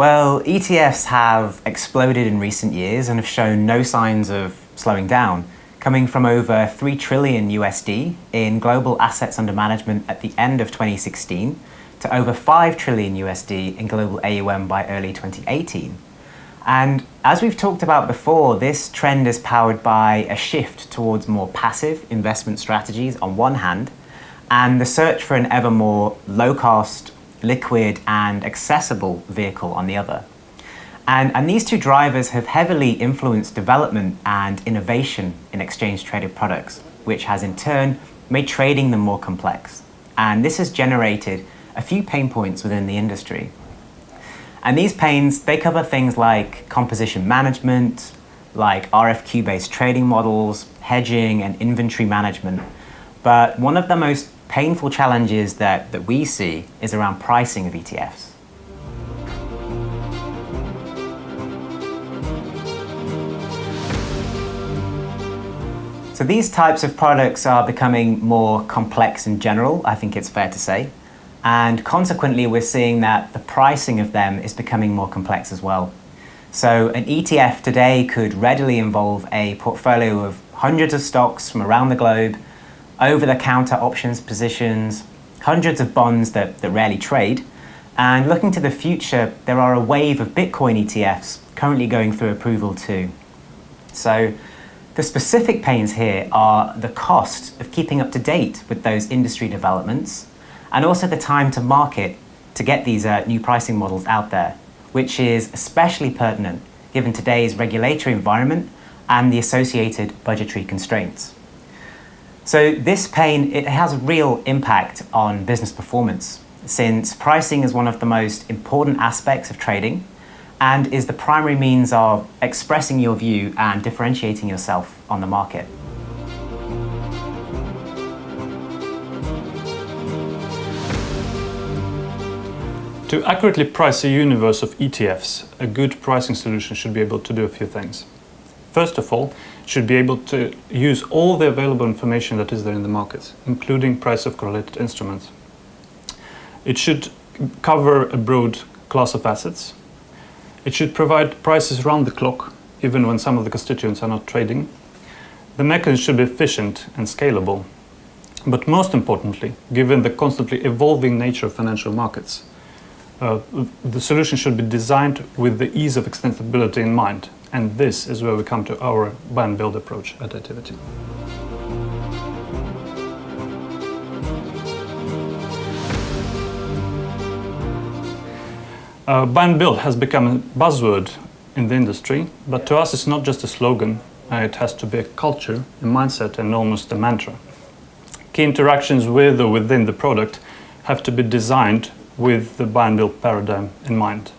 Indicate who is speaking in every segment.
Speaker 1: Well, ETFs have exploded in recent years and have shown no signs of slowing down, coming from over 3 trillion USD in global assets under management at the end of 2016 to over 5 trillion USD in global AUM by early 2018. And as we've talked about before, this trend is powered by a shift towards more passive investment strategies on one hand, and the search for an ever more low-cost, liquid and accessible vehicle on the other. And these two drivers have heavily influenced development and innovation in exchange-traded products, which has in turn made trading them more complex. And this has generated a few pain points within the industry. And these pains, they cover things like composition management, like RFQ-based trading models, hedging and inventory management. But one of the most painful challenges that we see is around pricing of ETFs. So these types of products are becoming more complex in general, I think it's fair to say. And consequently, we're seeing that the pricing of them is becoming more complex as well. So an ETF today could readily involve a portfolio of hundreds of stocks from around the globe, over-the-counter options positions, hundreds of bonds that rarely trade. And looking to the future, there are a wave of Bitcoin ETFs currently going through approval too. So the specific pains here are the cost of keeping up to date with those industry developments, and also the time to market to get these new pricing models out there, which is especially pertinent given today's regulatory environment and the associated budgetary constraints. So this pain, it has a real impact on business performance, since pricing is one of the most important aspects of trading and is the primary means of expressing your view and differentiating yourself on the market.
Speaker 2: To accurately price a universe of ETFs, a good pricing solution should be able to do a few things. First of all, it should be able to use all the available information that is there in the markets, including price of correlated instruments. It should cover a broad class of assets. It should provide prices round the clock, even when some of the constituents are not trading. The mechanism should be efficient and scalable. But most importantly, given the constantly evolving nature of financial markets, the solution should be designed with the ease of extensibility in mind, and this is where we come to our buy and build approach at Activity. Buy and build has become a buzzword in the industry, but to us it's not just a slogan, it has to be a culture, a mindset and almost a mantra. Key interactions with or within the product have to be designed with the buy and build paradigm in mind.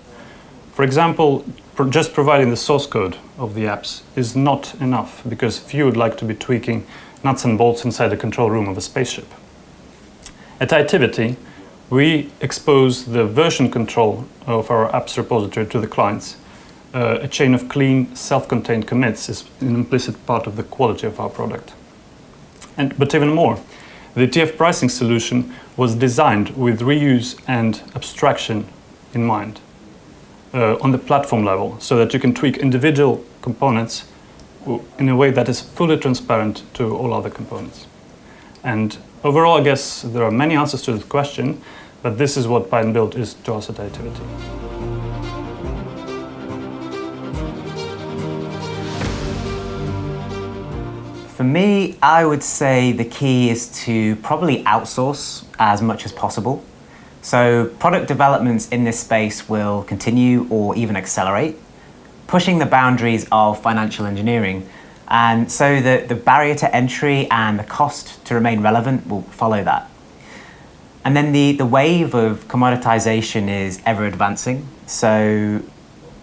Speaker 2: For example, just providing the source code of the apps is not enough, because few would like to be tweaking nuts and bolts inside the control room of a spaceship. At Activity, we expose the version control of our apps repository to the clients. A chain of clean, self-contained commits is an implicit part of the quality of our product. But even more, the ETF pricing solution was designed with reuse and abstraction in mind on the platform level, so that you can tweak individual components in a way that is fully transparent to all other components. And overall, I guess there are many answers to the question, but this is what buy and build is to us at Activity.
Speaker 1: For me, I would say the key is to probably outsource as much as possible. So product developments in this space will continue or even accelerate, pushing the boundaries of financial engineering. And so the barrier to entry and the cost to remain relevant will follow that. And then the wave of commoditization is ever advancing. So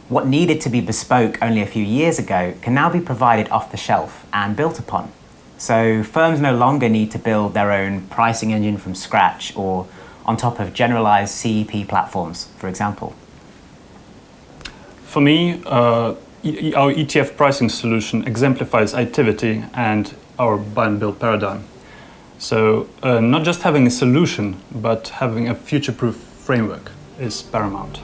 Speaker 1: what needed to be bespoke only a few years ago can now be provided off the shelf and built upon. So firms no longer need to build their own pricing engine from scratch or on top of generalized CEP platforms, for example.
Speaker 2: For me, our ETF pricing solution exemplifies Activity and our buy and build paradigm. So not just having a solution, but having a future-proof framework is paramount.